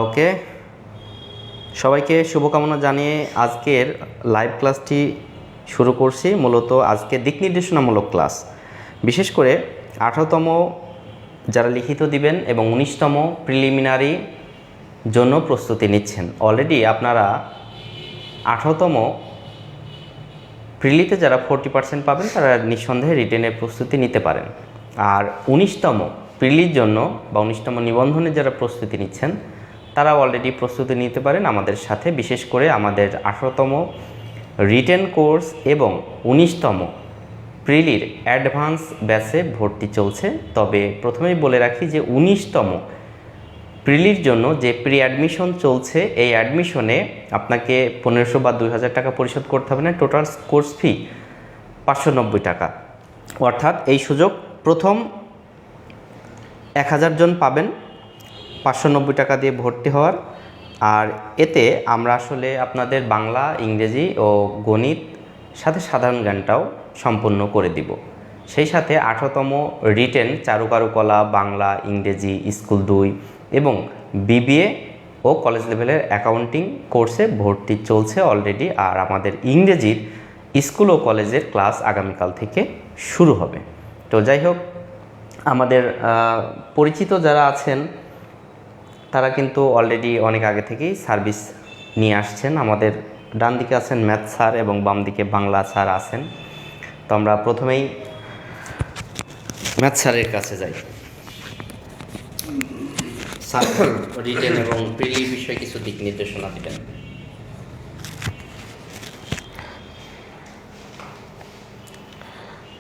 ওকে, সবাইকে শুভকামনা জানিয়ে আজকের লাইভ ক্লাসটি শুরু করছি। মূলত আজকে দিক নির্দেশনামূলক ক্লাস, বিশেষ করে 18তম যারা লিখিত দিবেন এবং 19তম প্রিলিমিনারি জন্য প্রস্তুতি নিচ্ছেন। অলরেডি আপনারা 18তম প্রিলিতে যারা 40% পাবেন তারা নিঃসন্দেহে রিটেনের প্রস্তুতি নিতে পারেন। আর 19তম প্রিলির জন্য বা 19তম নিবন্ধনের যারা প্রস্তুতি নিচ্ছেন তারা অলরেডি প্রস্তুতি নিতে পারেন আমাদের সাথে। বিশেষ করে আমাদের 18তম রিটেন কোর্স এবং 19তম প্রিলির অ্যাডভান্স ব্যাচে ভর্তি চলছে। তবে প্রথমেই বলে রাখি যে 19তম প্রিলির জন্য যে প্রি অ্যাডমিশন চলছে, এই অ্যাডমিশনে আপনাকে 1500 বা 2000 টাকা পরিশোধ করতে হবে না। টোটাল কোর্স ফি 590 টাকা। অর্থাৎ এই সুযোগ প্রথম 1000 জন পাবেন 590 টাকা দিয়ে ভর্তি হওয়ার। আর এতে আমরা আসলে আপনাদের বাংলা, ইংরেজি ও গণিত সাথে সাধারণ জ্ঞানটাও সম্পূর্ণ করে দিব। সেই সাথে 18তম রিটেন চারুকারুকলা, বাংলা, ইংরেজি, স্কুল 2 এবং বিবিএ ও কলেজ লেভেলের অ্যাকাউন্টিং কোর্সে ভর্তি চলছে অলরেডি। আর আমাদের ইংরেজির স্কুল ও কলেজের ক্লাস আগামীকাল থেকে শুরু হবে। তো যাই হোক, আমাদের পরিচিত যারা আছেন তারা কিন্তু অলরেডি অনেক আগে থেকেই সার্ভিস নিয়ে আসছেন। আমাদের ডান দিকে আছেন ম্যাথ স্যার এবং বাম দিকে বাংলা স্যার আছেন। তো আমরা প্রথমেই ম্যাথ স্যারের কাছে যাই। স্যার রিটেন এবং প্রিলি বিষয়ে কিছু দিক নির্দেশনা দিবেন।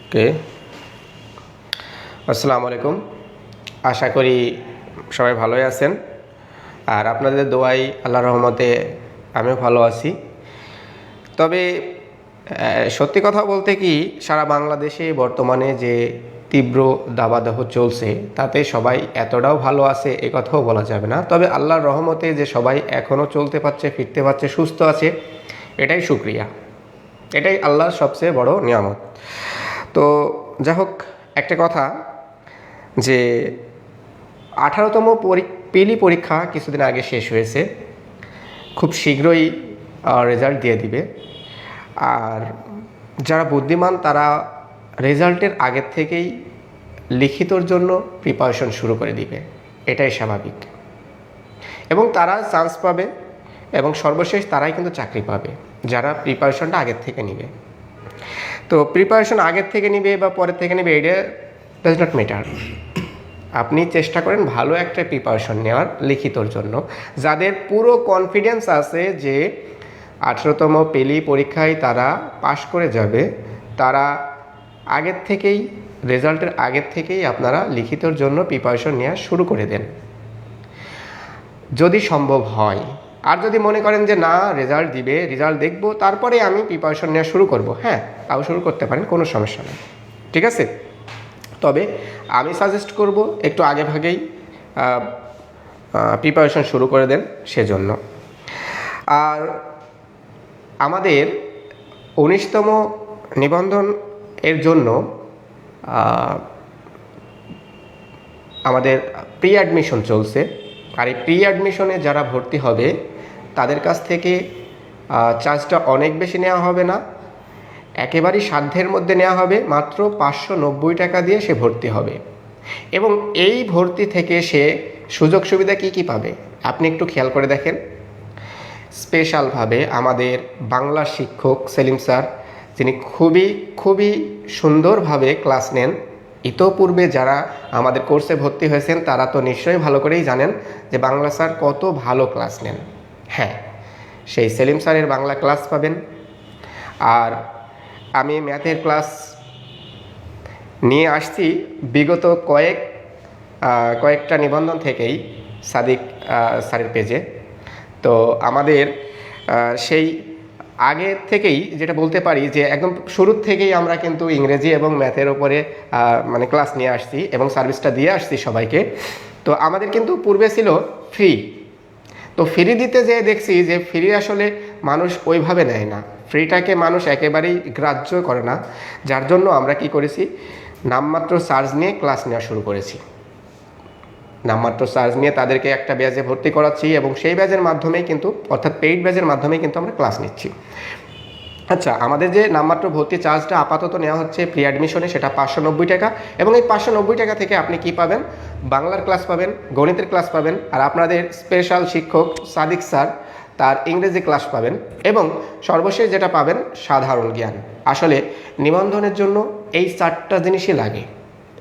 ওকে, আসসালামু আলাইকুম। আশা করি সবাই ভালোই আছেন। আর আপনাদের দোয়াই আল্লাহর রহমতে আমিও ভালো আছি। তবে সত্যি কথা বলতে কি, সারা বাংলাদেশে বর্তমানে যে তীব্র দাবাদাহ চলছে তাতে সবাই এতটাও ভালো আছে এ কথাও বলা যাবে না। তবে আল্লাহর রহমতে যে সবাই এখনও চলতে পারছে, ফিরতে পারছে, সুস্থ আছে, এটাই শুকরিয়া, এটাই আল্লাহর সবচেয়ে বড় নিয়ামত। তো যাই হোক, একটা কথা যে 18তম প্রিলি পরীক্ষা কিছুদিন আগে শেষ হয়েছে, খুব শীঘ্রই রেজাল্ট দিয়ে দিবে। আর যারা বুদ্ধিমান তারা রেজাল্টের আগের থেকেই লিখিতর জন্য প্রিপারেশন শুরু করে দিবে, এটাই স্বাভাবিক। এবং তারা চান্স পাবে এবং সর্বশেষ তারাই কিন্তু চাকরি পাবে যারা প্রিপারেশনটা আগের থেকে নিবে। তো প্রিপারেশন আগের থেকে নিবে বা পরের থেকে নিবে, এটা ডাজ নট ম্যাটার। আপনি চেষ্টা করেন ভালো একটা প্রিপারেশন নেওয়ার লিখিতর জন্য। যাদের পুরো কনফিডেন্স আছে যে 18তম প্রিলি পরীক্ষায় তারা পাশ করে যাবে, তারা আগের থেকেই, রেজাল্টের আগের থেকেই আপনারা লিখিতর জন্য প্রিপারেশন নেওয়া শুরু করে দেন যদি সম্ভব হয়। আর যদি মনে করেন যে না, রেজাল্ট দিবে, রেজাল্ট দেখব তারপরে আমি প্রিপারেশন নেওয়া শুরু করব, হ্যাঁ, তাও শুরু করতে পারেন, কোনো সমস্যা নেই, ঠিক আছে। তবে আমি সাজেস্ট করব একটু আগে ভাগেই প্রিপারেশন শুরু করে দেন সেজন্য। আর আমাদের 19তম নিবন্ধন এর জন্য আমাদের প্রি অ্যাডমিশন চলছে। আর এই প্রি অ্যাডমিশনে যারা ভর্তি হবে তাদের কাছ থেকে চার্জটা অনেক বেশি নেওয়া হবে না, একেবারেই সাধ্যের মধ্যে নেওয়া হবে। মাত্র 590 টাকা দিয়ে সে ভর্তি হবে। এবং এই ভর্তি থেকে সে সুযোগ সুবিধা কী কী পাবে আপনি একটু খেয়াল করে দেখেন। স্পেশালভাবে আমাদের বাংলা শিক্ষক সেলিম স্যার, যিনি খুবই সুন্দরভাবে ক্লাস নেন। ইতোপূর্বে যারা আমাদের কোর্সে ভর্তি হয়েছেন তারা তো নিশ্চয়ই ভালো করেই জানেন যে বাংলা স্যার কত ভালো ক্লাস নেন। হ্যাঁ, সেই সেলিম স্যারের বাংলা ক্লাস পাবেন। আর আমি ম্যাথের ক্লাস নিয়ে আসছি বিগত কয়েকটা নিবন্ধন থেকেই সাদিক স্যারের পেজে। তো আমাদের সেই আগে থেকেই যেটা বলতে পারি যে একদম শুরুর থেকেই আমরা কিন্তু ইংরেজি এবং ম্যাথের ওপরে মানে ক্লাস নিয়ে আসছি এবং সার্ভিসটা দিয়ে আসছি সবাইকে। তো আমাদের কিন্তু পূর্বে ছিল ফ্রি। তো ফ্রি দিতে যেয়ে দেখছি যে ফ্রি আসলে মানুষ ওইভাবে নেয় না, ফ্রিটাকে মানুষ একেবারেই গ্রাহ্য করে না। যার জন্য আমরা কি করেছি, নামমাত্র চার্জ নিয়ে ক্লাস নেওয়া শুরু করেছি। নামমাত্র চার্জ নিয়ে তাদেরকে একটা ব্যাচে ভর্তি করাচ্ছি এবং সেই ব্যাচের মাধ্যমেই কিন্তু, অর্থাৎ পেইড ব্যাচের মাধ্যমেই কিন্তু আমরা ক্লাস নিচ্ছি। আচ্ছা, আমাদের যে নামমাত্র ভর্তি চার্জটা আপাতত নেওয়া হচ্ছে প্রি অ্যাডমিশনে, সেটা 590 টাকা। এবং এই 590 টাকা থেকে আপনি কি পাবেন? বাংলার ক্লাস পাবেন, গণিতের ক্লাস পাবেন, আর আপনাদের স্পেশাল শিক্ষক সাদিক স্যার তার ইংরেজি ক্লাস পাবেন, এবং সর্বশেষ যেটা পাবেন সাধারণ জ্ঞান। আসলে নিবন্ধনের জন্য এই 4টা জিনিসই লাগে,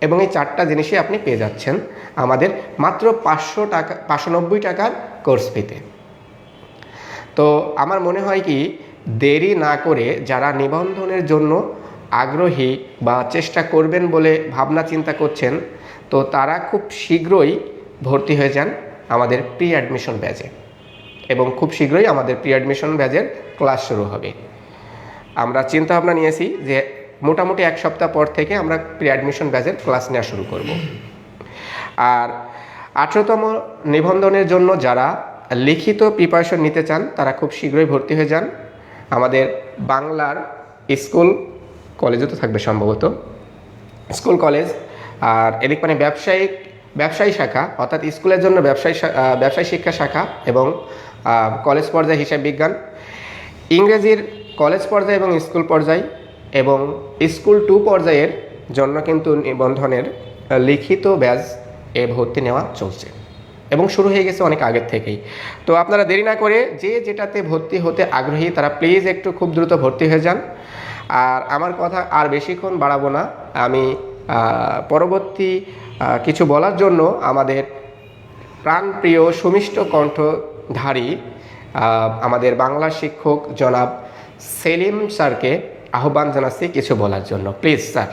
এবং এই 4টা জিনিসই আপনি পেয়ে যাচ্ছেন আমাদের মাত্র 590 টাকার কোর্স ফিতে। তো আমার মনে হয় কি, দেরি না করে যারা নিবন্ধনের জন্য আগ্রহী বা চেষ্টা করবেন বলে ভাবনা চিন্তা করছেন, তো তারা খুব শীঘ্রই ভর্তি হয়ে যান আমাদের প্রি অ্যাডমিশন ব্যাচে, এবং খুব শীঘ্রই আমাদের প্রি অ্যাডমিশন ব্যাচের ক্লাস শুরু হবে। আমরা চিন্তা ভাবনা নিয়েছি যে মোটামুটি 1 সপ্তাহ পর থেকে আমরা প্রি অ্যাডমিশন ব্যাচের ক্লাস নেওয়া শুরু করব। আর 18তম নিবন্ধনের জন্য যারা লিখিত প্রিপারেশন নিতে চান, তারা খুব শীঘ্রই ভর্তি হয়ে যান আমাদের বাংলার স্কুল কলেজও তো থাকবে সম্ভবত, স্কুল কলেজ, আর এদিক মানে ব্যবসায়ী শাখা, অর্থাৎ স্কুলের জন্য ব্যবসায়ী শিক্ষা শাখা, এবং কলেজ পর্যায়ে হিসাব বিজ্ঞান, ইংরেজির কলেজ পর্যায়ে এবং স্কুল পর্যায়, এবং স্কুল 2 পর্যায়ের জন্য কিন্তু নিবন্ধনের লিখিত ব্যাচ এ ভর্তি নেওয়া চলছে এবং শুরু হয়ে গেছে অনেক আগের থেকেই। তো আপনারা দেরি না করে যে যেটাতে ভর্তি হতে আগ্রহী তারা প্লিজ একটু খুব দ্রুত ভর্তি হয়ে যান। আর আমার কথা আর বেশিক্ষণ বাড়াবো না, আমি পরবর্তী কিছু বলার জন্য আমাদের প্রাণপ্রিয় সুমিষ্ট কণ্ঠধারী আমাদের বাংলা শিক্ষক জনাব সেলিম স্যারকে আহ্বান জানাচ্ছি কিছু বলার জন্য। Please sir.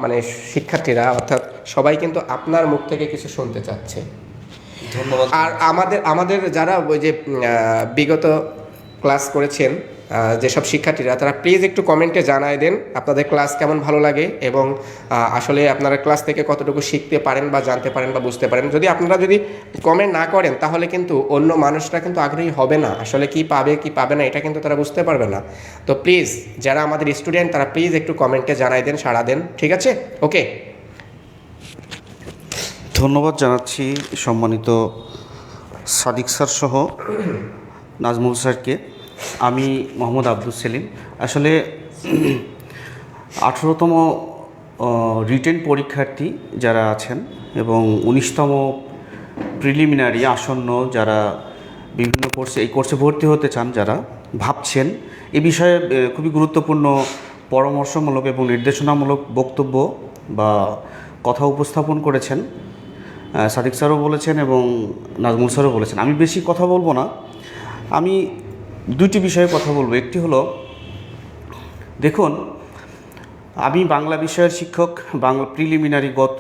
মানে শিক্ষার্থীরা অর্থাৎ সবাই কিন্তু আপনার মুখ থেকে কিছু শুনতে চাচ্ছে। ধন্যবাদ। আর আমাদের যারা ওই যে বিগত ক্লাস করেছেন যেসব শিক্ষার্থীরা, তারা প্লিজ একটু কমেন্টে জানায় দেন আপনাদের ক্লাস কেমন ভালো লাগে, এবং আসলে আপনারা ক্লাস থেকে কতটুকু শিখতে পারেন বা জানতে পারেন বা বুঝতে পারেন। যদি আপনারা কমেন্ট না করেন তাহলে কিন্তু অন্য মানুষরা কিন্তু আগ্রহী হবে না, আসলে কি পাবে কি পাবে না এটা কিন্তু তারা বুঝতে পারবে না। তো প্লিজ যারা আমাদের স্টুডেন্ট তারা প্লিজ একটু কমেন্টে জানাই দেন, সাড়া দেন, ঠিক আছে? ওকে, ধন্যবাদ জানাচ্ছি সম্মানিত সাদিক স্যার সহ নাজমুল স্যারকে। আমি মোহাম্মদ আব্দুল সেলিম। আসলে 18তম রিটেন পরীক্ষার্থী যারা আছেন এবং 19তম প্রিলিমিনারি আসন্ন যারা বিভিন্ন এই কোর্সে ভর্তি হতে চান, যারা ভাবছেন, এ বিষয়ে খুবই গুরুত্বপূর্ণ পরামর্শমূলক এবং নির্দেশনামূলক বক্তব্য বা কথা উপস্থাপন করেছেন। সাদিক স্যারও বলেছেন এবং নাজমুল স্যারও বলেছেন। আমি বেশি কথা বলবো না, আমি 2টি বিষয়ে কথা বলবো। একটি হলো, দেখুন, আমি বাংলা বিষয়ের শিক্ষক। বাংলা প্রিলিমিনারি গত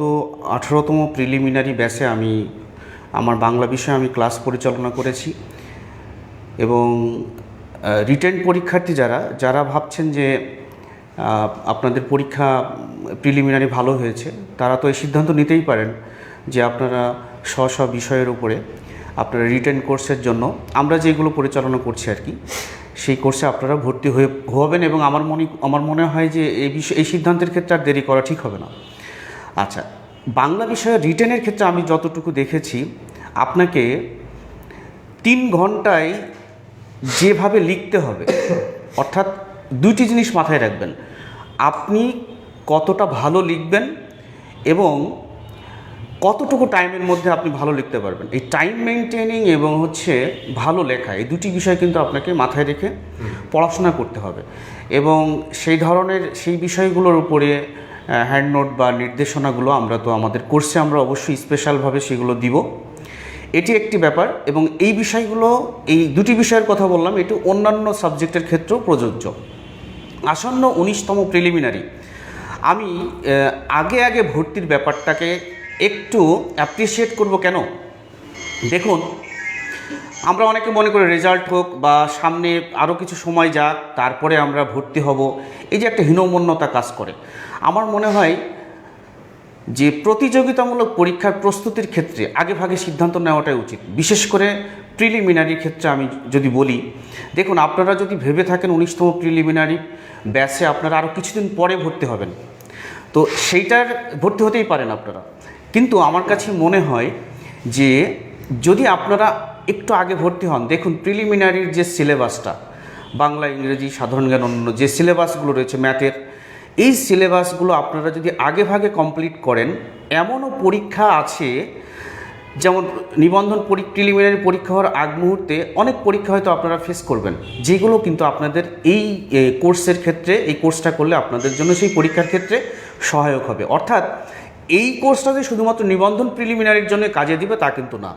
18তম প্রিলিমিনারি ব্যাচে আমার বাংলা বিষয়ে আমি ক্লাস পরিচালনা করেছি। এবং রিটেন পরীক্ষার্থী যারা ভাবছেন যে আপনাদের পরীক্ষা প্রিলিমিনারি ভালো হয়েছে, তারা তো এই সিদ্ধান্ত নিতেই পারেন যে আপনারা স্ব বিষয়ের উপরে আপনারা রিটেন কোর্সের জন্য আমরা যেগুলো পরিচালনা করছি আর কি, সেই কোর্সে আপনারা ভর্তি হবেন। এবং আমার মনে হয় যে এই সিদ্ধান্তের ক্ষেত্রে আর দেরি করা ঠিক হবে না। আচ্ছা, বাংলা বিষয়ে রিটেনের ক্ষেত্রে আমি যতটুকু দেখেছি, আপনাকে 3 ঘন্টায় যেভাবে লিখতে হবে, অর্থাৎ 2টি জিনিস মাথায় রাখবেন, আপনি কতটা ভালো লিখবেন এবং কতটুকু টাইমের মধ্যে আপনি ভালো লিখতে পারবেন। এই টাইম মেনটেনিং এবং ভালো লেখা, এই 2টি বিষয় কিন্তু আপনাকে মাথায় রেখে পড়াশোনা করতে হবে। এবং সেই বিষয়গুলোর উপরে হ্যান্ড নোট বা নির্দেশনাগুলো আমরা তো আমাদের কোর্সে আমরা অবশ্যই স্পেশালভাবে সেগুলো দিব, এটি একটি ব্যাপার। এবং এই বিষয়গুলো, এই 2টি বিষয়ের কথা বললাম, এটি অন্যান্য সাবজেক্টের ক্ষেত্রেও প্রযোজ্য। আসন্ন 19তম প্রিলিমিনারি, আমি আগে ভর্তির ব্যাপারটাকে একটু অ্যাপ্রিসিয়েট করব। কেন? দেখুন, আমরা অনেকে মনে করি রেজাল্ট হোক বা সামনে আরও কিছু সময় যাক তারপরে আমরা ভর্তি হব, এই যে একটা হীনমন্যতা কাজ করে। আমার মনে হয় যে প্রতিযোগিতামূলক পরীক্ষার প্রস্তুতির ক্ষেত্রে আগেভাগে সিদ্ধান্ত নেওয়াটাই উচিত। বিশেষ করে প্রিলিমিনারির ক্ষেত্রে আমি যদি বলি, দেখুন, আপনারা যদি ভেবে থাকেন 19তম প্রিলিমিনারি ব্যাচে আপনারা আরও কিছুদিন পরে ভর্তি হবেন, তো সেইটার ভর্তি হতেই পারেন আপনারা, কিন্তু আমার কাছে মনে হয় যে যদি আপনারা একটু আগে ভর্তি হন, দেখুন প্রিলিমিনারির যে সিলেবাসটা, বাংলা, ইংরেজি, সাধারণ জ্ঞান, অন্য যে সিলেবাসগুলো রয়েছে ম্যাথের, এই সিলেবাসগুলো আপনারা যদি আগে ভাগে কমপ্লিট করেন, এমনও পরীক্ষা আছে যেমন নিবন্ধন প্রিলিমিনারি পরীক্ষা হওয়ার আগ মুহূর্তে অনেক পরীক্ষা হয়তো আপনারা ফেস করবেন, যেগুলো কিন্তু আপনাদের এই কোর্সের ক্ষেত্রে, এই কোর্সটা করলে আপনাদের জন্য সেই পরীক্ষার ক্ষেত্রে সহায়ক হবে। অর্থাৎ এই কোর্সটা যে শুধুমাত্র নিবন্ধন প্রিলিমিনারির জন্য কাজে দিবে তা কিন্তু না।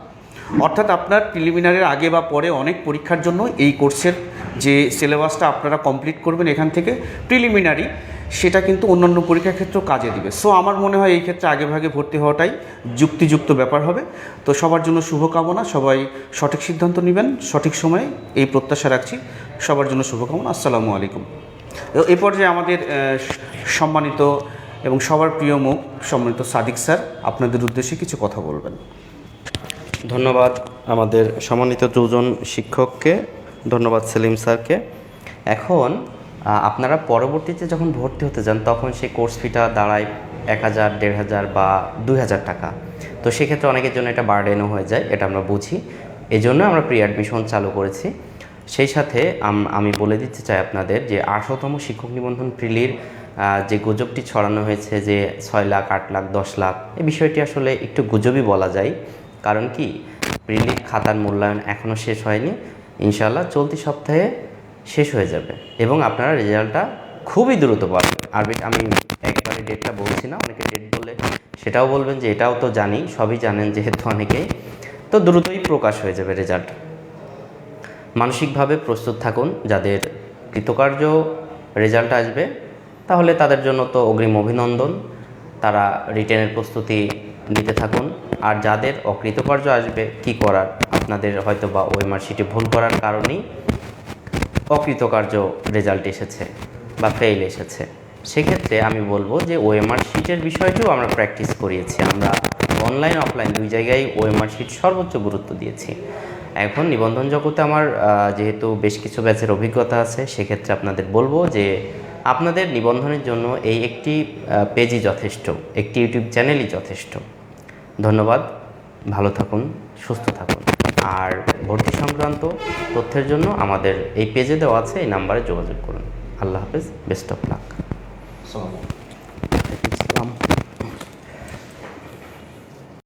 অর্থাৎ আপনার প্রিলিমিনারির আগে বা পরে অনেক পরীক্ষার জন্য এই কোর্সের যে সিলেবাসটা আপনারা কমপ্লিট করবেন এখান থেকে প্রিলিমিনারি, সেটা কিন্তু অন্যান্য পরীক্ষার ক্ষেত্রেও কাজে দিবে। সো আমার মনে হয় এই ক্ষেত্রে আগে ভাগে ভর্তি হওয়াটাই যুক্তিযুক্ত ব্যাপার হবে। তো সবার জন্য শুভকামনা, সবাই সঠিক সিদ্ধান্ত নেবেন সঠিক সময়ে, এই প্রত্যাশা রাখছি। সবার জন্য শুভকামনা। আসসালামু আলাইকুম। এ পর্যায়ে আমাদের সম্মানিত এবং সবার প্রিয় মুখ সম্মানিত সাদিক স্যার আপনাদের উদ্দেশ্যে কিছু কথা বলবেন। ধন্যবাদ আমাদের সম্মানিত দুজন শিক্ষককে, ধন্যবাদ সেলিম স্যারকে। এখন আপনারা পরবর্তীতে যখন ভর্তি হতে যান তখন সেই কোর্স ফিটা দাঁড়ায় 1000, 1500 বা 2000 টাকা। তো সেক্ষেত্রে অনেকের জন্য এটা বার্ডেনও হয়ে যায়, এটা আমরা বুঝি। এই জন্য আমরা প্রি অ্যাডমিশন চালু করেছি। সেই সাথে আমি বলে দিতে চাই আপনাদের যে 18তম শিক্ষক নিবন্ধন প্রিলির যে গুজবটি ছড়ানো হয়েছে যে 6 লাখ, 8 লাখ, 10 লাখ, এই বিষয়টি আসলে একটু গুজবই বলা যায়। কারণ কি, প্রিলি খাতার মূল্যায়ন এখনও শেষ হয়নি, ইনশাআল্লাহ চলতি সপ্তাহে শেষ হয়ে যাবে এবং আপনারা রেজাল্টটা খুবই দ্রুত পাবেন। আর আমি একবারে ডেটটা বলছি না, অনেকে ডেট বলে সেটাও বলবেন যে এটাও তো জানি, সবই জানেন যেহেতু অনেকেই, তো দ্রুতই প্রকাশ হয়ে যাবে রেজাল্ট। মানসিকভাবে প্রস্তুত থাকুন। যাদের কৃতকার্য রেজাল্ট আসবে তাহলে তাদের জন্য তো অগ্রিম অভিনন্দন, তারা রিটেনের প্রস্তুতি নিতে থাকুন। আর যাদের অকৃতকার্য আসবে, কি করার, আপনাদের হয়তো বা ওএমআর শিটে ভুল করার কারণেই অকৃতকার্য রেজাল্ট এসেছে বা ফেল এসেছে। সেক্ষেত্রে আমি বলবো যে ওএমআর শিটের বিষয়টিও আমরা প্র্যাকটিস করিয়েছি। আমরা অনলাইন অফলাইন দুই জায়গায় ওএমআর শিট সর্বোচ্চ গুরুত্ব দিয়েছি। এখন নিবন্ধন জগতে আমার যেহেতু বেশ কিছু ব্যাচের অভিজ্ঞতা আছে, সেক্ষেত্রে আপনাদের বলবো যে আপনাদের নিবন্ধনের জন্য এই একটি পেজই যথেষ্ট, একটি ইউটিউব চ্যানেলই যথেষ্ট। ধন্যবাদ, ভালো থাকুন, সুস্থ থাকুন। আর ভর্তি সংক্রান্ত তথ্যের জন্য আমাদের এই পেজে দেওয়া আছে, এই নাম্বারে যোগাযোগ করুন। আল্লাহ হাফেজ, বেস্ট অফ লাক।